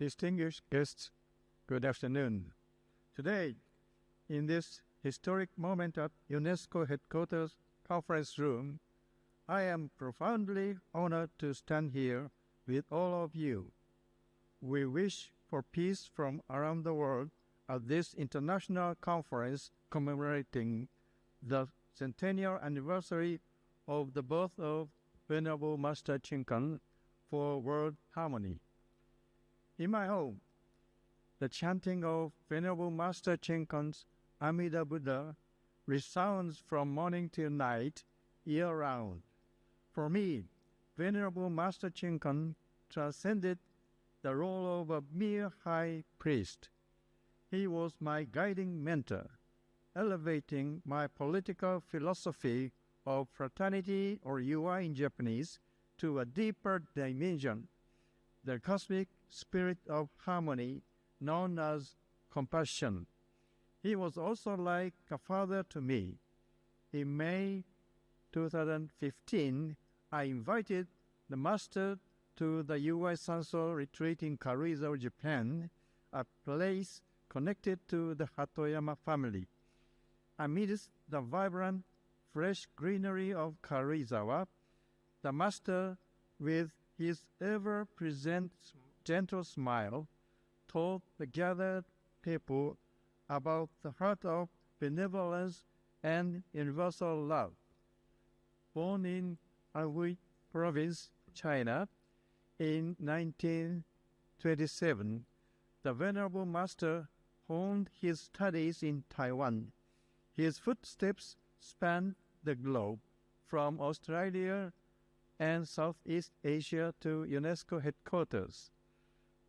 distinguished guests, good afternoon. Today, in this historic moment at UNESCO headquarters conference room, I am profoundly honored to stand here with all of you. We wish for peace from around the world at this international conference commemorating the centennial anniversary of the birth of Venerable Master Chinkan for world harmony. In my home, the chanting of Venerable Master Chinkan's Amida Buddha resounds from morning till night, year-round. For me, Venerable Master Chinkan transcended the role of a mere high priest. He was my guiding mentor, elevating my political philosophy of fraternity, or UI in Japanese, to a deeper dimension, the cosmic spirit of harmony known as compassion. He was also like a father to me. In May 2015, I invited the Master to the UI Sanso retreat in Karuizawa, Japan, a place connected to the Hatoyama family. Amidst the vibrant, fresh greenery of Karuizawa, the Master, with his ever-present gentle smile, told the gathered people about the heart of benevolence and universal love. Born in Anhui Province, China, in 1927, the Venerable Master honed his studies in Taiwan. His footsteps spanned the globe, from Australia and Southeast Asia to UNESCO headquarters.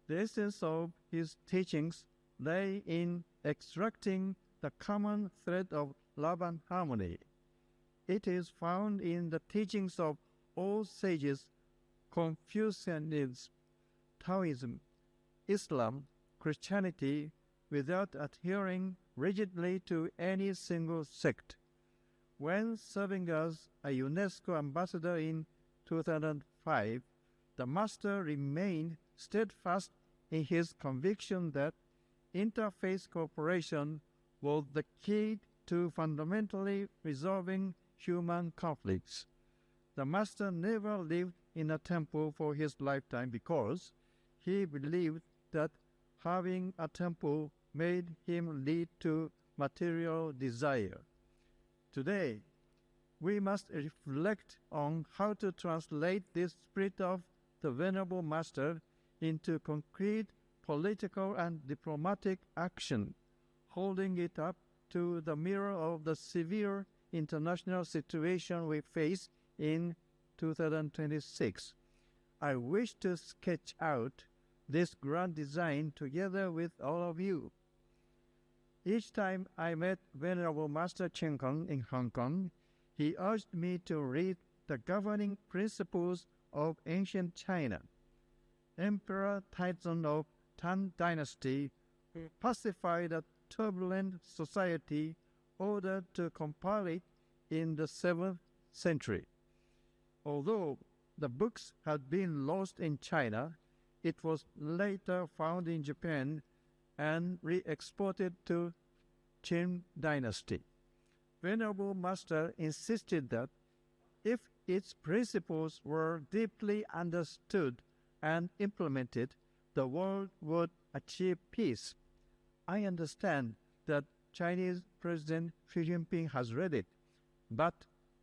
The essence of his teachings lay in extracting the common thread of love and harmony. It is found in the teachings of all sages: Confucianism, Taoism, Islam, Christianity, without adhering rigidly to any single sect. When serving as a UNESCO ambassador in 2005, the Master remained steadfast in his conviction that interfaith cooperation was the key to fundamentally resolving human conflicts. The Master never lived in a temple for his lifetime because he believed that having a temple made him lead to material desire. Today, we must reflect on how to translate this spirit of the Venerable Master into concrete political and diplomatic action, holding it up to the mirror of the severe international situation we face in 2026. I wish to sketch out this grand design together with all of you. Each time I met Venerable Master Chinkan in Hong Kong, he urged me to read the governing principles of ancient China. Emperor Taizong of Tang Dynasty, who pacified a turbulent society, ordered to compile it in the 7th century. Although the books had been lost in China, it was later found in Japan and re-exported to Qing Dynasty. Venerable Master insisted that if its principles were deeply understood and implemented, the world would achieve peace. I understand that Chinese President Xi Jinping has read it, but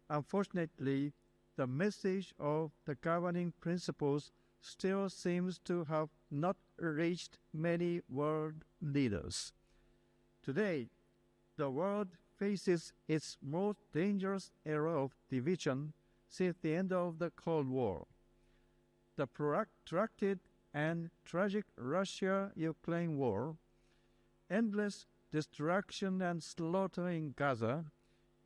unfortunately, the message of the governing principles still seems to have not reached many world leaders. Today, the world faces its most dangerous era of division since the end of the Cold War. The protracted and tragic Russia-Ukraine war, endless destruction and slaughter in Gaza,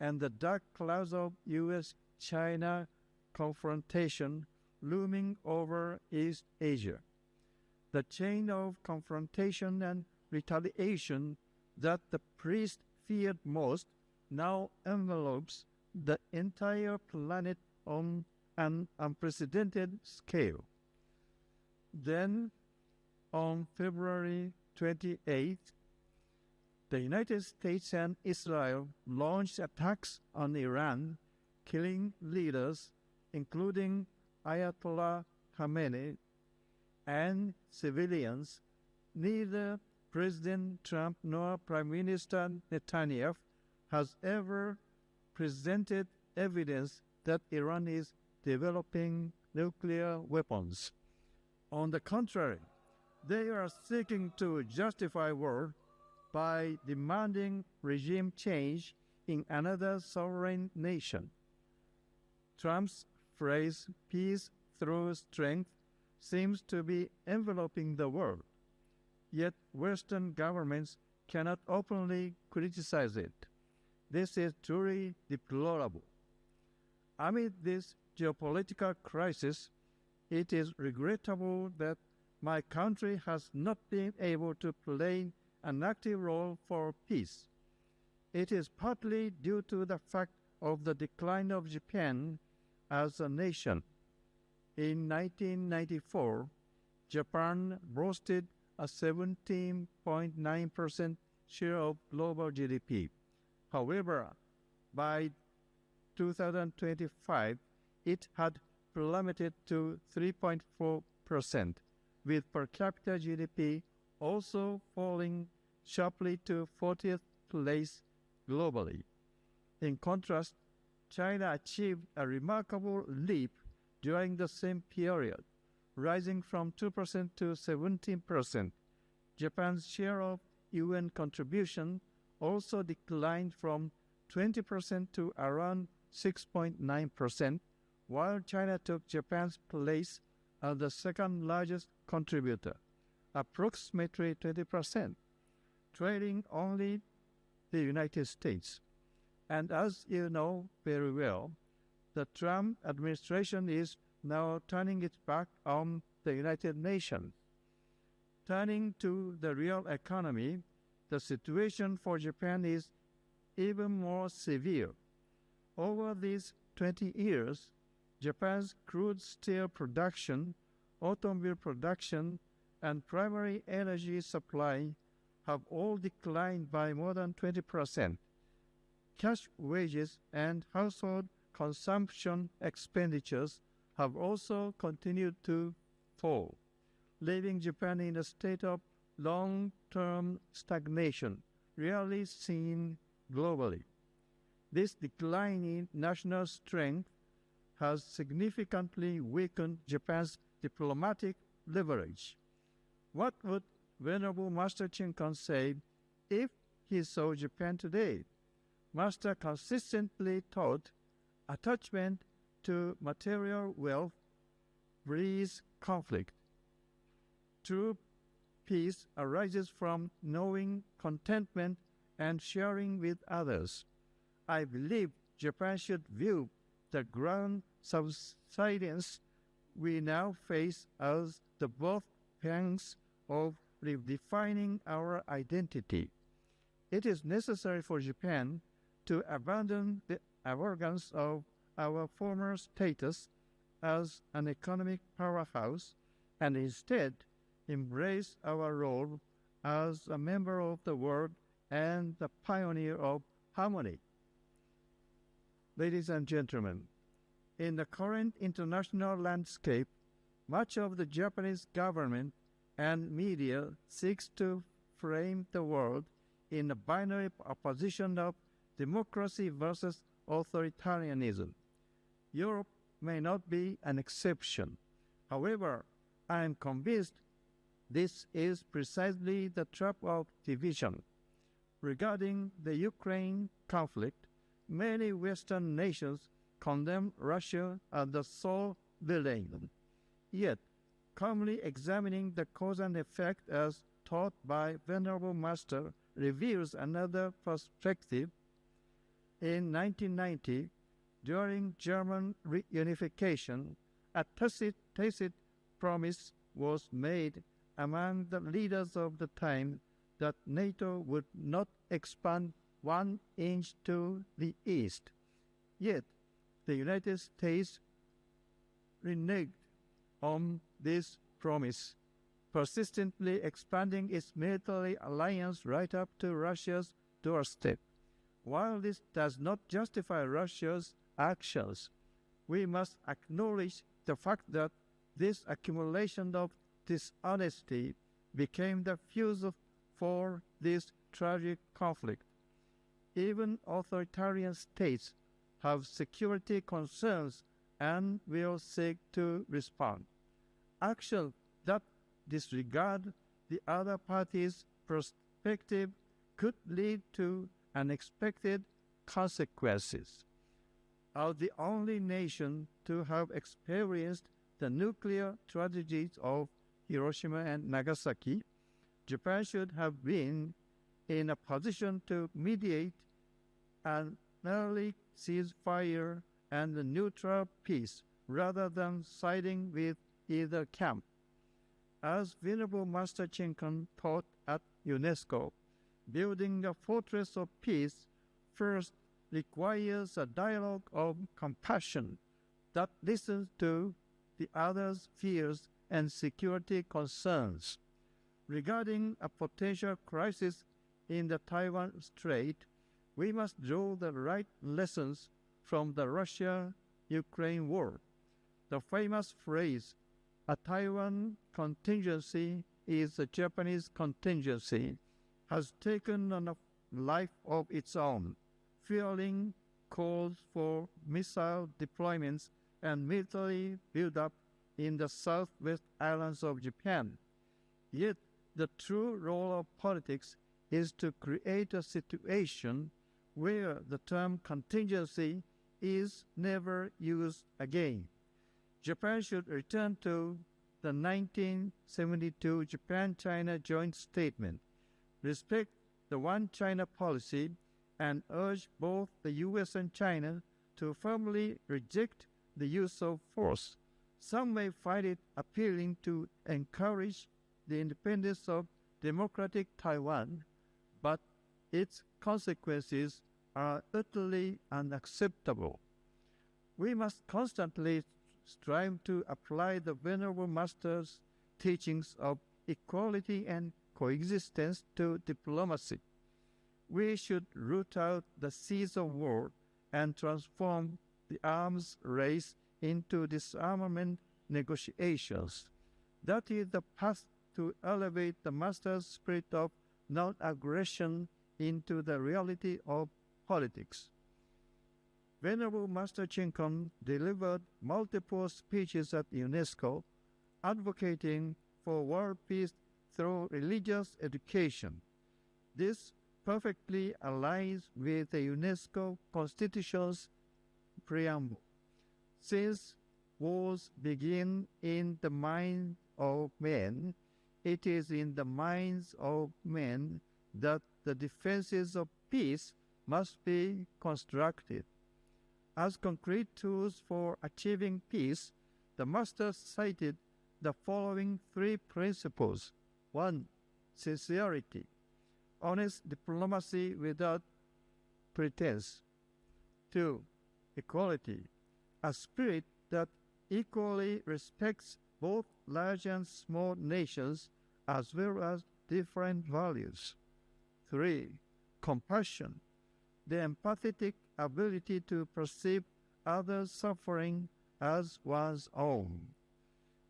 and the dark clouds of U.S.-China confrontation looming over East Asia. The chain of confrontation and retaliation that the priest feared most now envelopes the entire planet on an unprecedented scale. Then, On February 28, the United States and Israel launched attacks on Iran, killing leaders including Ayatollah Khamenei and civilians. Neither President Trump nor Prime Minister Netanyahu has ever presented evidence that Iran is developing nuclear weapons. On the contrary, they are seeking to justify war by demanding regime change in another sovereign nation. Trump's phrase, peace through strength, seems to be enveloping the world. Yet Western governments cannot openly criticize it. This is truly deplorable. Amid this geopolitical crisis, it is regrettable that my country has not been able to play an active role for peace. It is partly due to the fact of the decline of Japan as a nation. In 1994, Japan boasted a 17.9% share of global GDP. However, by 2025, it had plummeted to 3.4%, with per capita GDP also falling sharply to 40th place globally. In contrast, China achieved a remarkable leap during the same period, rising from 2% to 17%. Japan's share of UN contribution also declined from 20% to around 6.9%, while China took Japan's place as the second largest contributor, approximately 20%, trailing only the United States. And as you know very well, the Trump administration is now turning its back on the United Nations. Turning to the real economy, the situation for Japan is even more severe. Over these 20 years, Japan's crude steel production, automobile production, and primary energy supply have all declined by more than 20%. Cash wages and household consumption expenditures have also continued to fall, leaving Japan in a state of long-term stagnation, rarely seen globally. This decline in national strength has significantly weakened Japan's diplomatic leverage. What would Venerable Master Chinkan say if he saw Japan today? Master consistently taught attachment to material wealth breeds conflict. True peace arises from knowing contentment and sharing with others. I believe Japan should view the ground subsidence we now face as the birth pangs of redefining our identity. It is necessary for Japan to abandon the arrogance of our former status as an economic powerhouse and instead embrace our role as a member of the world and the pioneer of harmony. Ladies and gentlemen, in the current international landscape, much of the Japanese government and media seeks to frame the world in a binary opposition of democracy versus authoritarianism. Europe may not be an exception. However, I am convinced this is precisely the trap of division. Regarding the Ukraine conflict, many Western nations condemn Russia as the sole villain. Yet, calmly examining the cause and effect as taught by Venerable Master reveals another perspective. In 1990, during German reunification, a tacit promise was made among the leaders of the time that NATO would not expand 1 inch to the east. Yet, the United States reneged on this promise, persistently expanding its military alliance right up to Russia's doorstep. While this does not justify Russia's actions, we must acknowledge the fact that this accumulation of dishonesty became the fuel for this tragic conflict. Even authoritarian states have security concerns and will seek to respond. Actions that disregard the other party's perspective could lead to unexpected consequences. As the only nation to have experienced the nuclear tragedies of Hiroshima and Nagasaki, Japan should have been in a position to mediate an early ceasefire and a neutral peace rather than siding with either camp. As Venerable Master Chinkan taught at UNESCO, building a fortress of peace first requires a dialogue of compassion that listens to the other's fears and security concerns. Regarding a potential crisis in the Taiwan Strait, we must draw the right lessons from the Russia-Ukraine war. The famous phrase, "A Taiwan contingency is a Japanese contingency," has taken on a life of its own, fueling calls for missile deployments and military buildup in the southwest islands of Japan. Yet, the true role of politics is to create a situation where the term contingency is never used again. Japan should return to the 1972 Japan-China Joint Statement, respect the One China policy, and urge both the U.S. and China to firmly reject the use of force. Some may find it appealing to encourage the independence of democratic Taiwan, but its consequences are utterly unacceptable. We must constantly strive to apply the Venerable Master's teachings of equality and coexistence to diplomacy. We should root out the seeds of war and transform the arms race into disarmament negotiations. That is the path to elevate the Master's spirit of non-aggression into the reality of politics. Venerable Master Chinkan delivered multiple speeches at UNESCO advocating for world peace through religious education. This perfectly aligns with the UNESCO Constitution's preamble. Since wars begin in the minds of men, it is in the minds of men that the defenses of peace must be constructed. As concrete tools for achieving peace, the Master cited the following three principles. 1. Sincerity, honest diplomacy without pretense. 2. Equality, a spirit that equally respects both large and small nations as well as different values. 3. Compassion, the empathetic ability to perceive others' suffering as one's own.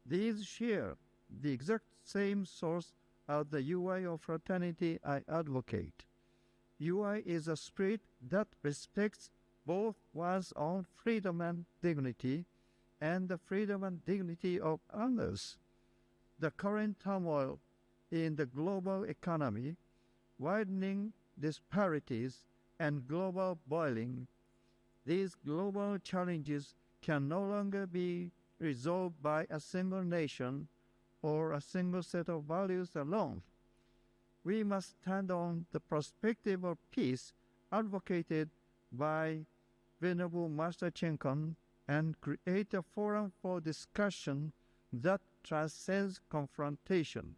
These share the exact same source as the UI of fraternity I advocate. UI is a spirit that respects both one's own freedom and dignity and the freedom and dignity of others. The current turmoil in the global economy, widening disparities, and global boiling, these global challenges can no longer be resolved by a single nation or a single set of values alone. We must stand on the perspective of peace advocated by Venerable Master Chinkan and create a forum for discussion that transcends confrontation.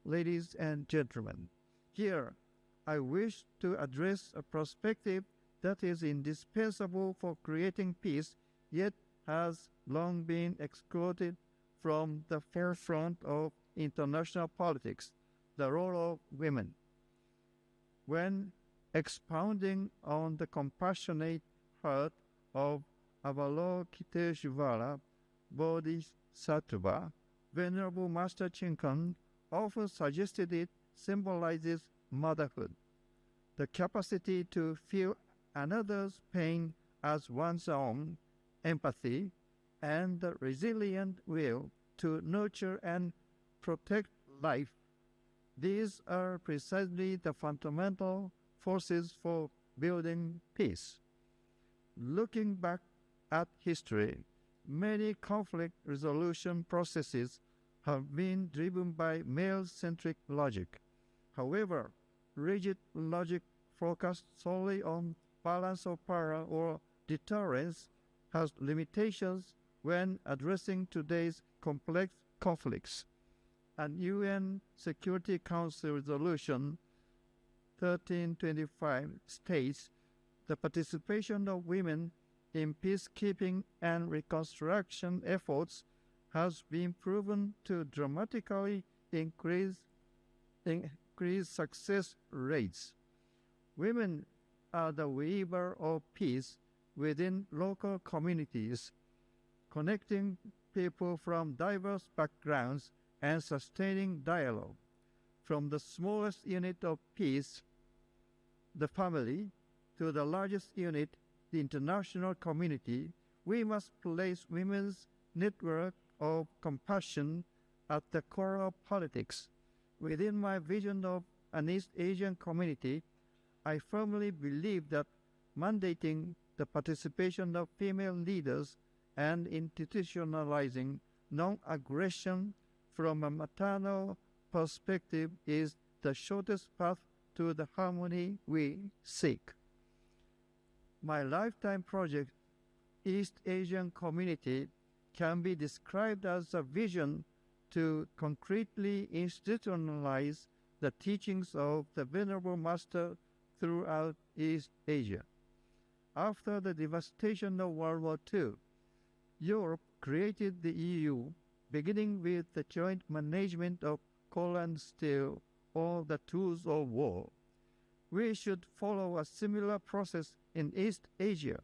Ladies and gentlemen, here I wish to address a perspective that is indispensable for creating peace, yet has long been excluded from the forefront of international politics, the role of women. When expounding on the compassionate heart of Avalokiteshvara Bodhisattva, Venerable Master Chinkan often suggested it symbolizes motherhood, the capacity to feel another's pain as one's own, empathy, and the resilient will to nurture and protect life. These are precisely the fundamental forces for building peace. Looking back at history, many conflict resolution processes have been driven by male-centric logic. However, rigid logic focused solely on balance of power or deterrence has limitations when addressing today's complex conflicts. An UN Security Council Resolution 1325 states the participation of women in peacekeeping and reconstruction efforts has been proven to dramatically increase success rates. Women are the weaver of peace within local communities, connecting people from diverse backgrounds and sustaining dialogue. From the smallest unit of peace, the family, to the largest unit, the international community, we must place women's network of compassion at the core of politics. Within my vision of an East Asian community, I firmly believe that mandating the participation of female leaders and institutionalizing non-aggression from a maternal perspective is the shortest path to the harmony we seek. My lifetime project, East Asian Community, can be described as a vision to concretely institutionalize the teachings of the Venerable Master throughout East Asia. After the devastation of World War II, Europe created the EU, beginning with the joint management of coal and steel, or the tools of war. We should follow a similar process in East Asia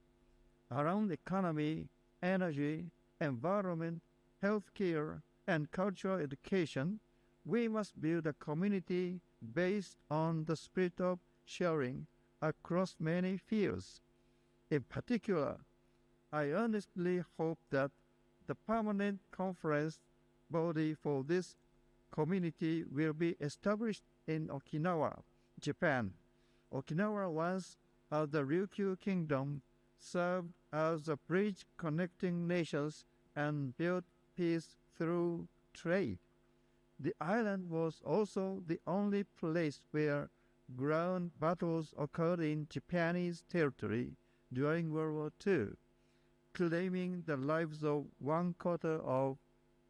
around economy, energy, environment, healthcare, and cultural education. We must build a community based on the spirit of sharing across many fields. In particular, I earnestly hope that the permanent conference body for this community will be established in Okinawa, Japan. Okinawa, once of the Ryukyu Kingdom, served as a bridge connecting nations and built peace through trade. The island was also the only place where ground battles occurred in Japanese territory during World War II, claiming the lives of 1/4 of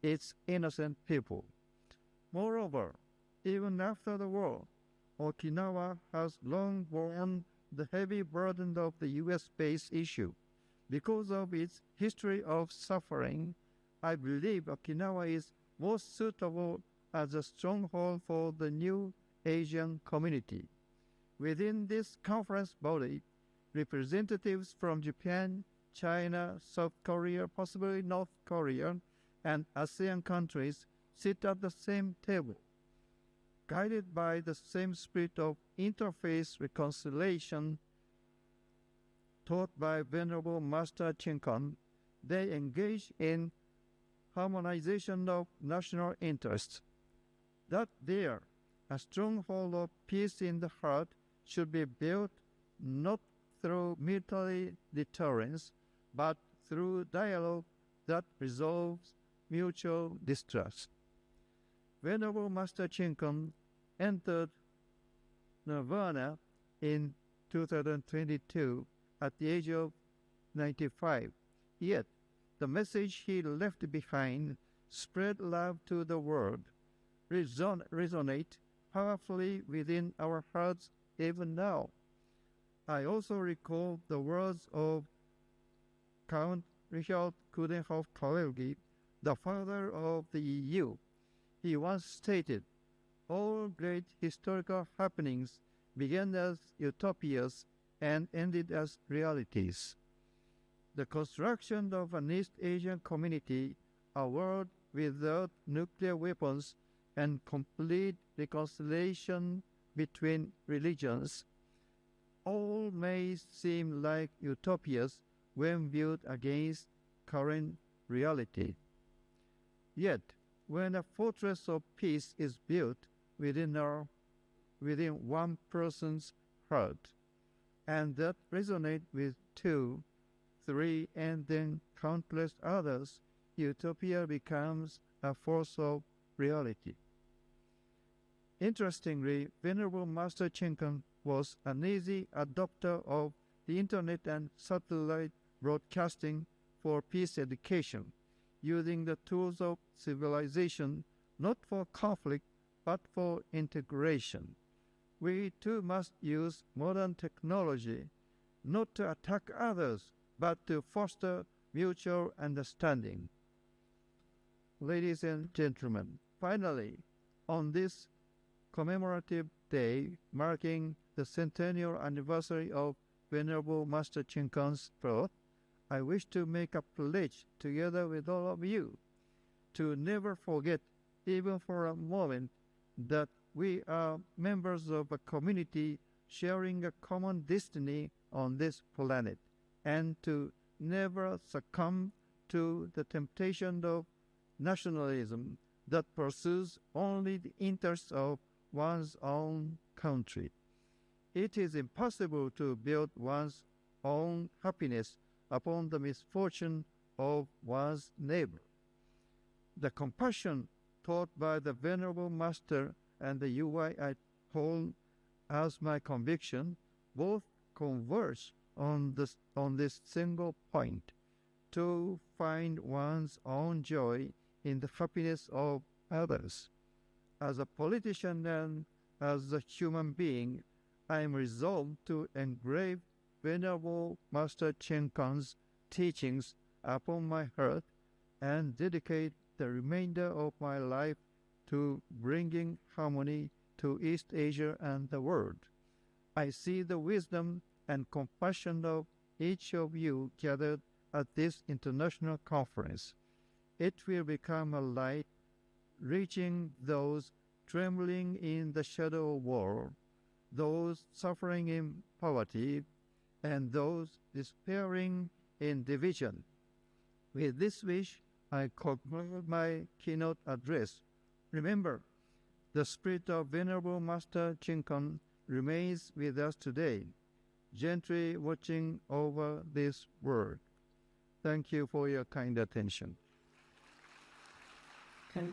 its innocent people. Moreover, even after the war, Okinawa has long borne the heavy burden of the U.S.-based issue. Because of its history of suffering, I believe Okinawa is most suitable as a stronghold for the new Asian community. Within this conference body, representatives from Japan, China, South Korea, possibly North Korea, and ASEAN countries sit at the same table. Guided by the same spirit of interfaith reconciliation taught by Venerable Master Chinkan, they engage in harmonization of national interests. That there, a stronghold of peace in the heart should be built not through military deterrence, but through dialogue that resolves mutual distrust. Venerable Master Chinkan entered Nirvana in 2022 at the age of 95. Yet, the message he left behind, spread love to the world, resonate powerfully within our hearts even now. I also recall the words of Count Richard Coudenhove-Kalergi, the father of the EU. He once stated, "All great historical happenings began as utopias and ended as realities." The construction of an East Asian community, a world without nuclear weapons, and complete reconciliation between religions, all may seem like utopias when viewed against current reality. Yet, when a fortress of peace is built within one person's heart, and that resonates with 2, 3, and then countless others, utopia becomes a force of reality. Interestingly, Venerable Master Chenkan was an easy adopter of the Internet and satellite broadcasting for peace education, using the tools of civilization not for conflict but for integration. We too must use modern technology not to attack others but to foster mutual understanding. Ladies and gentlemen, finally, on this commemorative day marking the centennial anniversary of Venerable Master Chenkan's birth, I wish to make a pledge together with all of you to never forget, even for a moment, that we are members of a community sharing a common destiny on this planet, and to never succumb to the temptation of nationalism that pursues only the interests of one's own country. It is impossible to build one's own happiness upon the misfortune of one's neighbor. The compassion taught by the Venerable Master and the UI I hold as my conviction both converge on this single point: to find one's own joy in the happiness of others. As a politician and as a human being, I am resolved to engrave Venerable Master Chenkan's teachings upon my heart and dedicate the remainder of my life to bringing harmony to East Asia and the world. I see the wisdom and compassion of each of you gathered at this international conference. It will become a light reaching those trembling in the shadow of war, those suffering in poverty, and those despairing in division. With this wish, I conclude my keynote address. Remember, the spirit of Venerable Master Chenkan remains with us today, gently watching over this world. Thank you for your kind attention. Okay.